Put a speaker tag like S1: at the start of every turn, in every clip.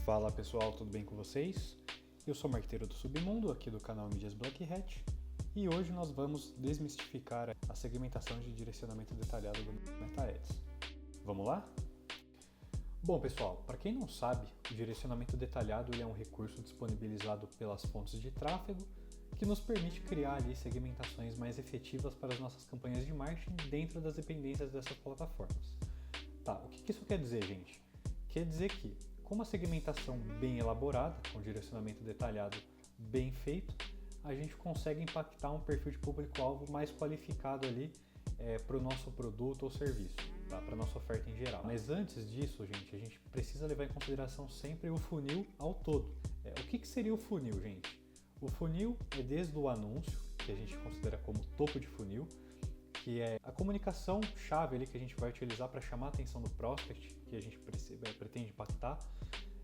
S1: Fala pessoal, tudo bem com vocês? Eu sou o Marqueteiro do Submundo, aqui do canal Mídias Black Hat, e hoje nós vamos desmistificar a segmentação de direcionamento detalhado do Meta Ads. Vamos lá? Bom pessoal, para quem não sabe, o direcionamento detalhado é um recurso disponibilizado pelas fontes de tráfego que nos permite criar ali segmentações mais efetivas para as nossas campanhas de marketing dentro das dependências dessas plataformas. Tá, o que isso quer dizer, gente? Quer dizer que, com uma segmentação bem elaborada, com direcionamento detalhado bem feito, a gente consegue impactar um perfil de público-alvo mais qualificado ali para o nosso produto ou serviço, tá? Para a nossa oferta em geral. Mas antes disso, gente, a gente precisa levar em consideração sempre o funil ao todo. O que seria o funil, gente? O funil é desde o anúncio, que a gente considera como topo de funil, que é a comunicação chave ali que a gente vai utilizar para chamar a atenção do prospect, que a gente pretende impactar.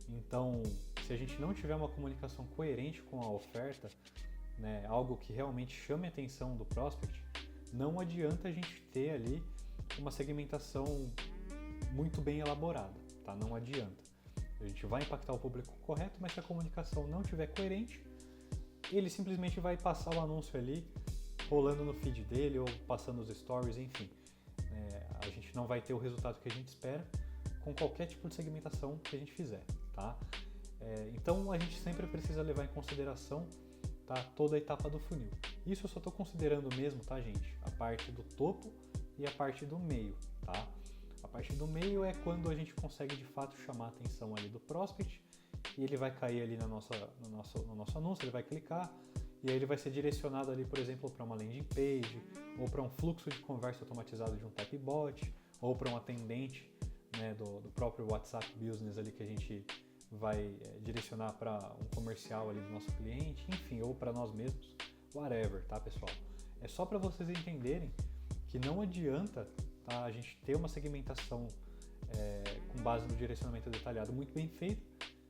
S1: Então, se a gente não tiver uma comunicação coerente com a oferta, né, algo que realmente chame a atenção do prospect, não adianta a gente ter ali uma segmentação muito bem elaborada, tá? Não adianta. A gente vai impactar o público correto, mas se a comunicação não estiver coerente, ele simplesmente vai passar o anúncio ali, rolando no feed dele ou passando os stories, enfim. A gente não vai ter o resultado que a gente espera com qualquer tipo de segmentação que a gente fizer, tá? Então a gente sempre precisa levar em consideração, tá, toda a etapa do funil. Isso eu só estou considerando mesmo, tá, gente? A parte do topo e a parte do meio, tá? A parte do meio é quando a gente consegue de fato chamar a atenção ali do prospect e ele vai cair ali no nosso anúncio, ele vai clicar e aí ele vai ser direcionado ali, por exemplo, para uma landing page ou para um fluxo de conversa automatizado de um type bot ou para um atendente, né, do próprio WhatsApp Business ali que a gente vai direcionar para um comercial ali do nosso cliente, enfim, ou para nós mesmos, whatever, tá, pessoal? É só para vocês entenderem que não adianta, tá, a gente ter uma segmentação com base no direcionamento detalhado muito bem feito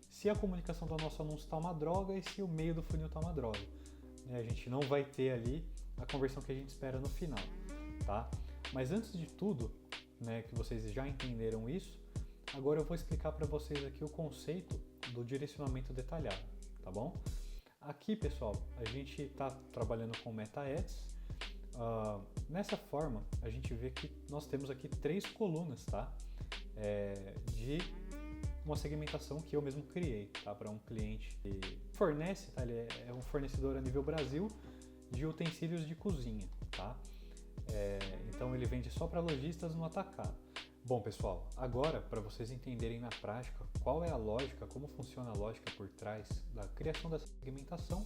S1: se a comunicação do nosso anúncio está uma droga e se o meio do funil está uma droga. A gente não vai ter ali a conversão que a gente espera no final, tá? Mas antes de tudo, né, que vocês já entenderam isso, agora eu vou explicar para vocês aqui o conceito do direcionamento detalhado, tá bom? Aqui, pessoal, a gente está trabalhando com Meta Ads. Nessa forma, a gente vê que nós temos aqui 3 colunas, tá? De uma segmentação que eu mesmo criei, tá? Para um cliente que fornece, tá? Ele é um fornecedor a nível Brasil de utensílios de cozinha, tá? Então ele vende só para lojistas no atacado. Bom, pessoal, agora para vocês entenderem na prática qual é a lógica, como funciona a lógica por trás da criação dessa segmentação,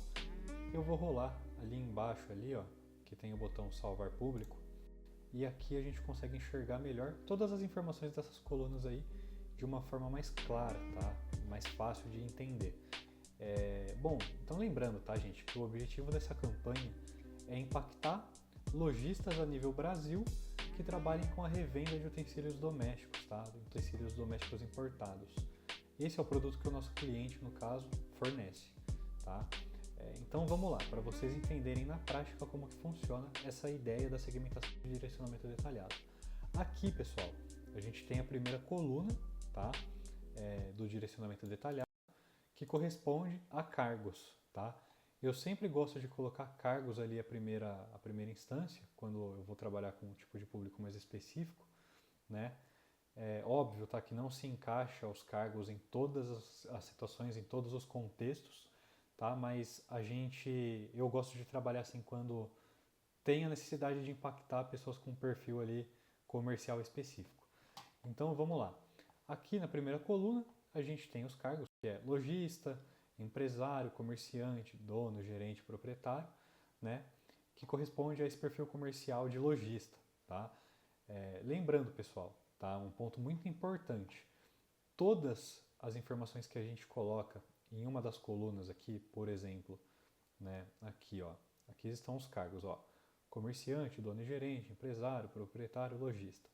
S1: eu vou rolar ali embaixo, ali, ó, que tem o botão salvar público, e aqui a gente consegue enxergar melhor todas as informações dessas colunas aí de uma forma mais clara, tá? Mais fácil de entender. Bom, então lembrando, tá, gente, que o objetivo dessa campanha é impactar lojistas a nível Brasil que trabalhem com a revenda de utensílios domésticos, tá? Utensílios domésticos importados. Esse é o produto que o nosso cliente, no caso, fornece, tá? Então vamos lá, para vocês entenderem na prática como que funciona essa ideia da segmentação de direcionamento detalhado. Aqui, pessoal, a gente tem a primeira coluna, tá? Do direcionamento detalhado, que corresponde a cargos, tá? Eu sempre gosto de colocar cargos ali a primeira instância, quando eu vou trabalhar com um tipo de público mais específico, né? Óbvio, tá, que não se encaixa os cargos em todas as situações, em todos os contextos, tá? Mas eu gosto de trabalhar assim quando tem a necessidade de impactar pessoas com um perfil ali comercial específico. Então vamos lá. Aqui na primeira coluna a gente tem os cargos, que é lojista, empresário, comerciante, dono, gerente, proprietário, né? Que corresponde a esse perfil comercial de lojista, tá? Lembrando, pessoal, tá? Um ponto muito importante. Todas as informações que a gente coloca em uma das colunas aqui, por exemplo, né? Aqui, ó. Aqui estão os cargos, ó. Comerciante, dono e gerente, empresário, proprietário, lojista.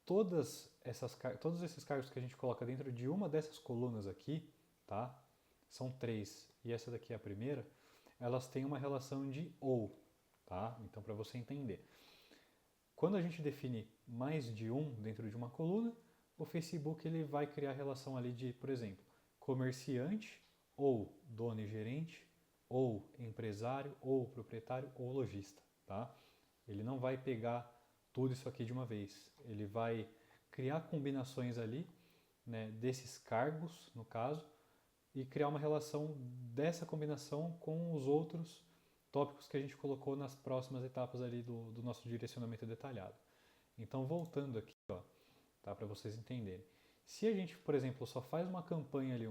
S1: Todos esses cargos que a gente coloca dentro de uma dessas colunas aqui, tá? São 3 e essa daqui é a primeira, elas têm uma relação de ou, tá? Então, para você entender. Quando a gente define mais de um dentro de uma coluna, o Facebook ele vai criar a relação ali de, por exemplo, comerciante, ou dono e gerente, ou empresário, ou proprietário, ou lojista, tá? Ele não vai pegar tudo isso aqui de uma vez. Ele vai criar combinações ali, né, desses cargos, no caso, e criar uma relação dessa combinação com os outros tópicos que a gente colocou nas próximas etapas ali do nosso direcionamento detalhado. Então, voltando aqui, ó, tá, para vocês entenderem. Se a gente, por exemplo, só faz uma campanha ali,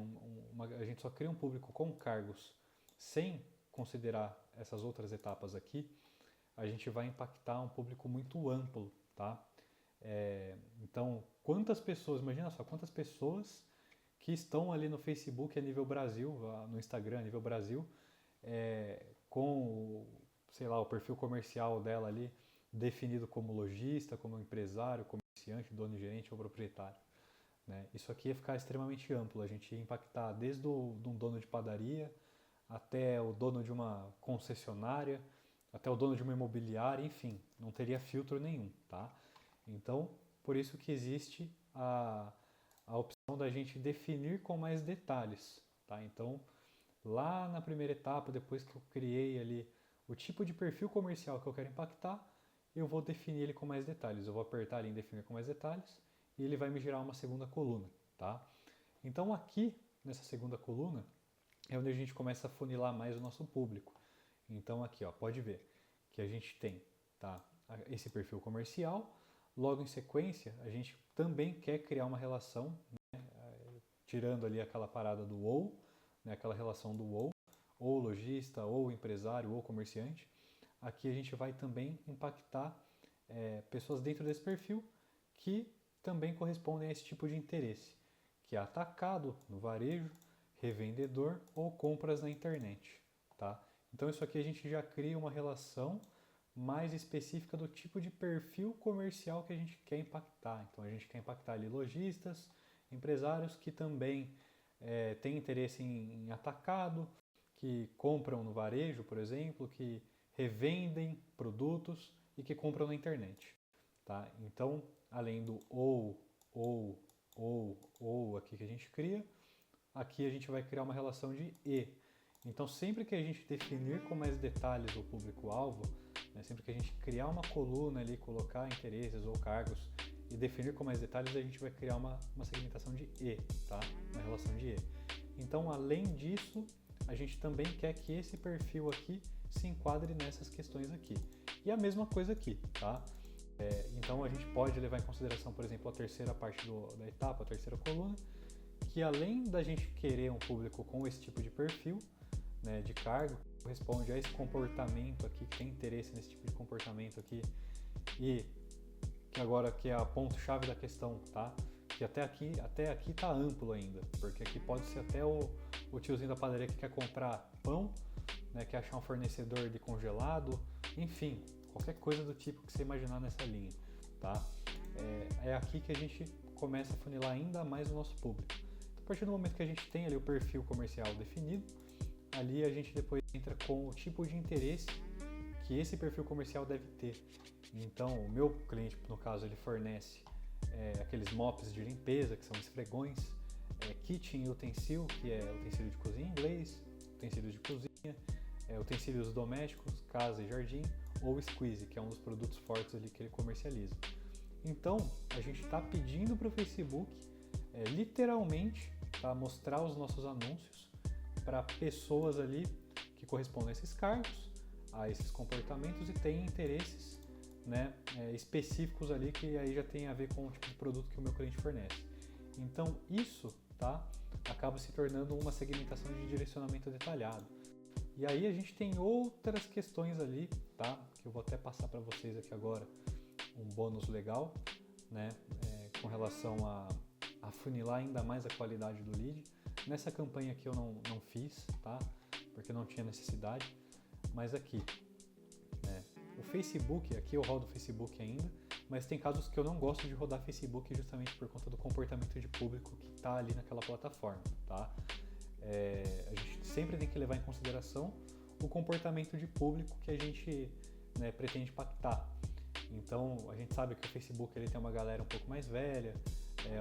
S1: a gente só cria um público com cargos sem considerar essas outras etapas aqui, a gente vai impactar um público muito amplo, tá? Então, quantas pessoas, imagina só, quantas pessoas que estão ali no Facebook a nível Brasil, no Instagram a nível Brasil, com, sei lá, o perfil comercial dela ali definido como lojista, como empresário, comerciante, dono, gerente ou proprietário, né? Isso aqui ia ficar extremamente amplo, a gente ia impactar desde um dono de padaria até o dono de uma concessionária, até o dono de uma imobiliária, enfim, não teria filtro nenhum, tá? Então, por isso que existe a opção da gente definir com mais detalhes, tá? Então, lá na primeira etapa, depois que eu criei ali o tipo de perfil comercial que eu quero impactar, eu vou definir ele com mais detalhes. Eu vou apertar ali em definir com mais detalhes e ele vai me gerar uma segunda coluna, tá? Então, aqui, nessa segunda coluna, é onde a gente começa a funilar mais o nosso público. Então aqui, ó, pode ver que a gente tem, tá, esse perfil comercial. Logo em sequência, a gente também quer criar uma relação, né, tirando ali aquela parada do ou, né, aquela relação do ou lojista, ou empresário, ou comerciante. Aqui a gente vai também impactar pessoas dentro desse perfil que também correspondem a esse tipo de interesse, que é atacado no varejo, revendedor ou compras na internet, tá? Então isso aqui a gente já cria uma relação mais específica do tipo de perfil comercial que a gente quer impactar. Então a gente quer impactar ali lojistas, empresários que também têm interesse em atacado, que compram no varejo, por exemplo, que revendem produtos e que compram na internet, tá? Então, além do ou aqui que a gente cria, aqui a gente vai criar uma relação de e. Então, sempre que a gente definir com mais detalhes o público-alvo, né, sempre que a gente criar uma coluna ali, colocar interesses ou cargos e definir com mais detalhes, a gente vai criar uma segmentação de e, tá? Uma relação de e. Então, além disso, a gente também quer que esse perfil aqui se enquadre nessas questões aqui. E a mesma coisa aqui, tá? Então, a gente pode levar em consideração, por exemplo, a terceira parte da etapa, a terceira coluna, que além da gente querer um público com esse tipo de perfil, né, de cargo, que corresponde a esse comportamento aqui, que tem interesse nesse tipo de comportamento aqui, e que agora que é a ponto-chave da questão, tá? Que até aqui tá amplo ainda, porque aqui pode ser até o tiozinho da padaria que quer comprar pão, né, quer achar um fornecedor de congelado, enfim, qualquer coisa do tipo que você imaginar nessa linha, tá? É aqui que a gente começa a funilar ainda mais o nosso público. A partir do momento que a gente tem ali o perfil comercial definido, ali a gente depois entra com o tipo de interesse que esse perfil comercial deve ter. Então, o meu cliente, no caso, ele fornece aqueles mops de limpeza, que são esfregões, kitchen utensil, que é utensílio de cozinha em inglês, utensílios de cozinha, utensílios domésticos, casa e jardim, ou squeeze, que é um dos produtos fortes ali que ele comercializa. Então, a gente está pedindo para o Facebook literalmente, tá, mostrar os nossos anúncios para pessoas ali que correspondem a esses cargos, a esses comportamentos e têm interesses, né, específicos ali que aí já tem a ver com o tipo de produto que o meu cliente fornece. Então isso, tá, acaba se tornando uma segmentação de direcionamento detalhado. E aí a gente tem outras questões ali, tá, que eu vou até passar para vocês aqui agora, um bônus legal, né, com relação a afunilar ainda mais a qualidade do lead. Nessa campanha aqui eu não fiz, tá? Porque não tinha necessidade. Mas aqui, né? O Facebook, aqui eu rodo o Facebook ainda, mas tem casos que eu não gosto de rodar Facebook justamente por conta do comportamento de público que está ali naquela plataforma, tá? A gente sempre tem que levar em consideração o comportamento de público que a gente, né, pretende impactar. Então, a gente sabe que o Facebook ele tem uma galera um pouco mais velha,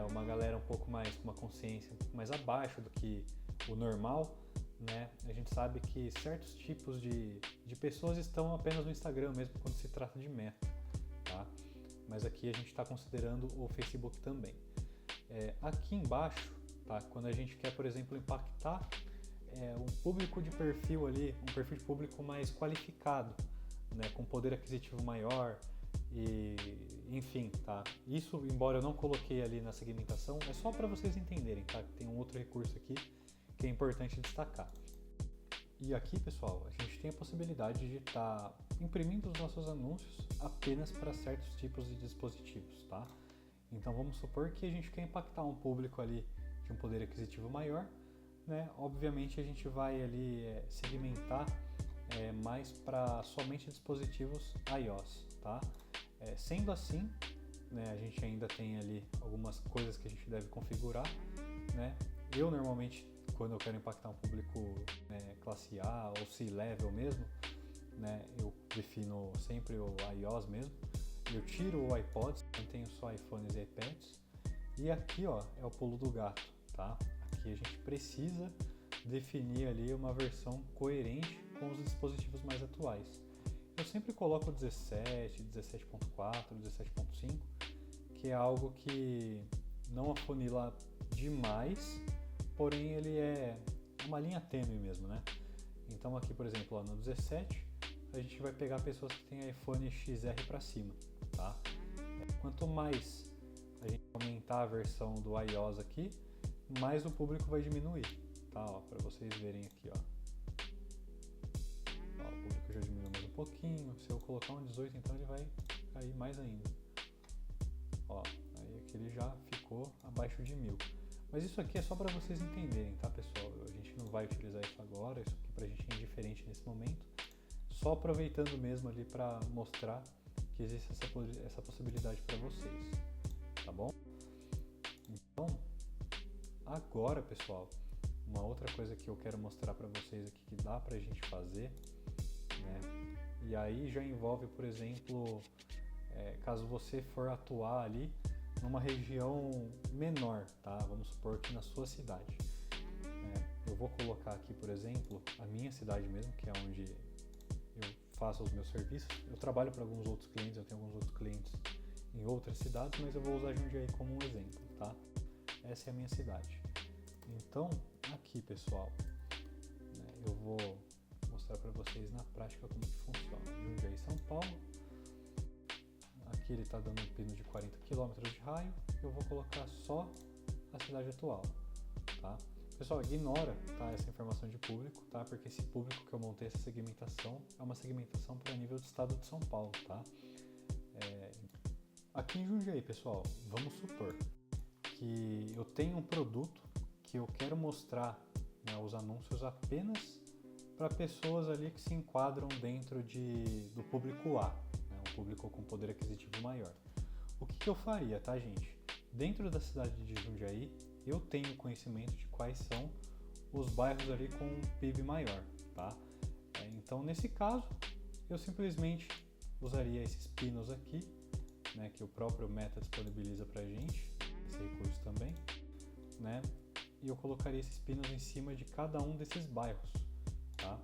S1: uma galera um pouco mais com uma consciência mais abaixo do que o normal, né? A gente sabe que certos tipos de pessoas estão apenas no Instagram mesmo quando se trata de meta, tá? Mas aqui a gente está considerando o Facebook também. Aqui embaixo, tá? Quando a gente quer, por exemplo, impactar um público de perfil ali, um perfil de público mais qualificado, né? Com poder aquisitivo maior e enfim, tá? Isso, embora eu não coloquei ali na segmentação, é só para vocês entenderem, tá? Tem um outro recurso aqui que é importante destacar. E aqui, pessoal, a gente tem a possibilidade de estar imprimindo os nossos anúncios apenas para certos tipos de dispositivos, tá? Então vamos supor que a gente quer impactar um público ali de um poder aquisitivo maior, né? Obviamente a gente vai ali segmentar mais para somente dispositivos iOS, tá? Sendo assim, né, a gente ainda tem ali algumas coisas que a gente deve configurar, né? Eu normalmente, quando eu quero impactar um público classe A ou C-Level mesmo, né, eu defino sempre o iOS mesmo. Eu tiro o iPods, mantenho só iPhones e iPads. E aqui, ó, é o pulo do gato, tá? Aqui a gente precisa definir ali uma versão coerente com os dispositivos mais atuais. Eu sempre coloco 17, 17.4, 17.5, que é algo que não afunila demais, porém ele é uma linha tênue mesmo, né? Então aqui, por exemplo, ó, no 17, a gente vai pegar pessoas que têm iPhone XR para cima, tá? Quanto mais a gente aumentar a versão do iOS aqui, mais o público vai diminuir, tá? Para vocês verem aqui, ó. O público já diminuiu mais um pouquinho. Se eu colocar um 18, então ele vai cair mais ainda. Ó, aí aqui ele já ficou abaixo de 1000. Mas isso aqui é só para vocês entenderem, tá, pessoal? A gente não vai utilizar isso agora, isso aqui pra gente é indiferente nesse momento. Só aproveitando mesmo ali para mostrar que existe essa possibilidade para vocês, tá bom? Então, agora, pessoal, uma outra coisa que eu quero mostrar para vocês aqui que dá pra gente fazer, né? E aí já envolve, por exemplo, caso você for atuar ali numa região menor, tá? Vamos supor que na sua cidade. Eu vou colocar aqui, por exemplo, a minha cidade mesmo, que é onde eu faço os meus serviços. Eu trabalho para alguns outros clientes, eu tenho alguns outros clientes em outras cidades, mas eu vou usar Jundiaí como um exemplo, tá? Essa é a minha cidade. Então, aqui, pessoal, eu vou mostrar para vocês na prática como que funciona. Jundiaí, São Paulo. Aqui ele está dando um pino de 40 km de raio. Eu vou colocar só a cidade atual, tá? Pessoal, ignora, tá, essa informação de público, tá? Porque esse público que eu montei, essa segmentação, é uma segmentação para nível do estado de São Paulo, tá? Aqui em Jundiaí, pessoal, vamos supor que eu tenho um produto que eu quero mostrar, né, os anúncios apenas para pessoas ali que se enquadram dentro do público A, né, um público com poder aquisitivo maior. O que eu faria, tá, gente? Dentro da cidade de Jundiaí, eu tenho conhecimento de quais são os bairros ali com um PIB maior, tá? Então, nesse caso, eu simplesmente usaria esses pinos aqui, né, que o próprio Meta disponibiliza pra gente, esse recurso também, né? E eu colocaria esses pinos em cima de cada um desses bairros, tá?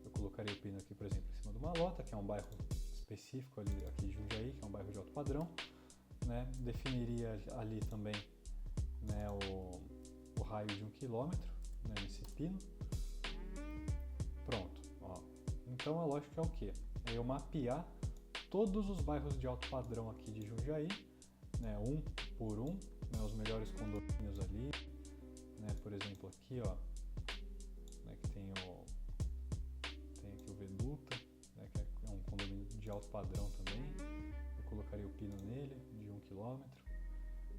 S1: Eu colocaria o pino aqui, por exemplo, em cima do Malota, que é um bairro específico ali, aqui de Jundiaí, que é um bairro de alto padrão, né? Definiria ali também, né, o raio de 1 km, né, nesse pino. Pronto, ó. Então a lógica é o quê? É eu mapear todos os bairros de alto padrão aqui de Jundiaí, né, um por um, né, os melhores condomínios ali, né, por exemplo aqui, ó, né, que tem aqui o Veduta, né, que é um condomínio de alto padrão também. Eu colocaria o pino nele de 1 km.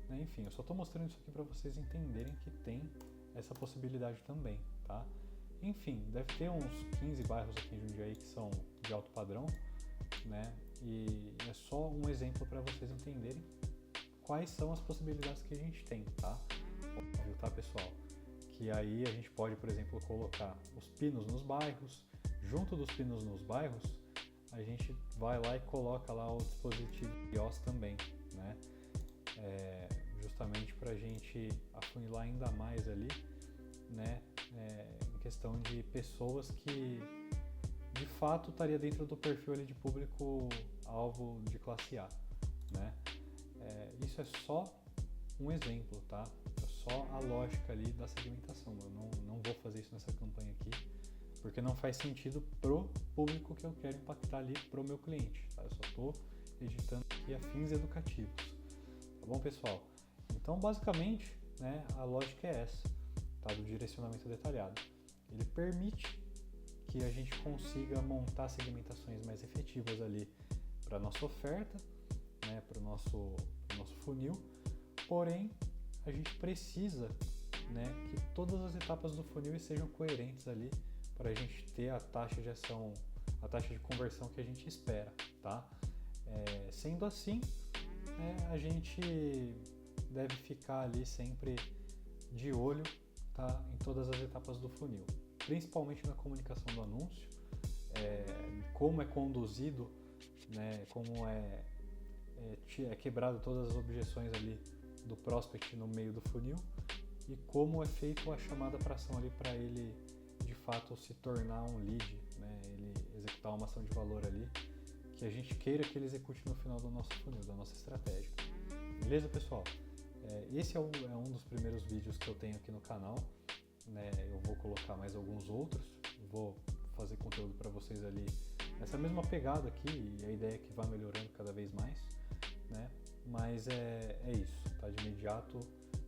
S1: Enfim, eu só estou mostrando isso aqui para vocês entenderem que tem essa possibilidade também, tá? Enfim, deve ter uns 15 bairros aqui em Jundiaí que são de alto padrão, né? E é só um exemplo para vocês entenderem quais são as possibilidades que a gente tem, tá? Óbvio, tá, pessoal? Que aí a gente pode, por exemplo, colocar os pinos nos bairros. Junto dos pinos nos bairros, a gente vai lá e coloca lá o dispositivo iOS também, né? justamente para a gente afunilar ainda mais ali, né, em questão de pessoas que de fato estaria dentro do perfil ali de público-alvo de classe A, né? Isso é só um exemplo, tá? É só a lógica ali da segmentação. Eu não vou fazer isso nessa campanha aqui, porque não faz sentido pro público que eu quero impactar ali pro meu cliente, tá? Eu só estou editando aqui a fins educativos, tá bom, pessoal? Então, basicamente, né, a lógica é essa, tá? Do direcionamento detalhado. Ele permite que a gente consiga montar segmentações mais efetivas ali para nossa oferta, né, para o nosso funil, porém a gente precisa, né, que todas as etapas do funil sejam coerentes ali para a gente ter a taxa de ação, a taxa de conversão que a gente espera, tá? Sendo assim, a gente deve ficar ali sempre de olho, tá, em todas as etapas do funil, principalmente na comunicação do anúncio, como é conduzido, né, como é quebrado todas as objeções ali do prospect no meio do funil e como é feito a chamada para ação ali para ele de fato se tornar um lead, né, ele executar uma ação de valor ali que a gente queira que ele execute no final do nosso funil, da nossa estratégia. Beleza, pessoal? Esse é um dos primeiros vídeos que eu tenho aqui no canal, né? Eu vou colocar mais alguns outros, vou fazer conteúdo para vocês ali nessa mesma pegada aqui, e a ideia é que vá melhorando cada vez mais, né? Mas é isso, tá? De imediato,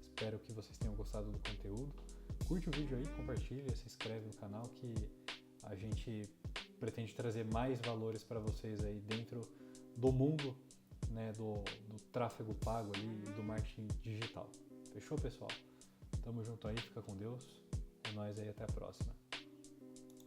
S1: espero que vocês tenham gostado do conteúdo. Curte o vídeo aí, compartilha, se inscreve no canal, que a gente pretende trazer mais valores para vocês aí dentro do mundo, né, do tráfego pago ali e do marketing digital. Fechou, pessoal? Tamo junto aí, fica com Deus. É nóis aí, até a próxima.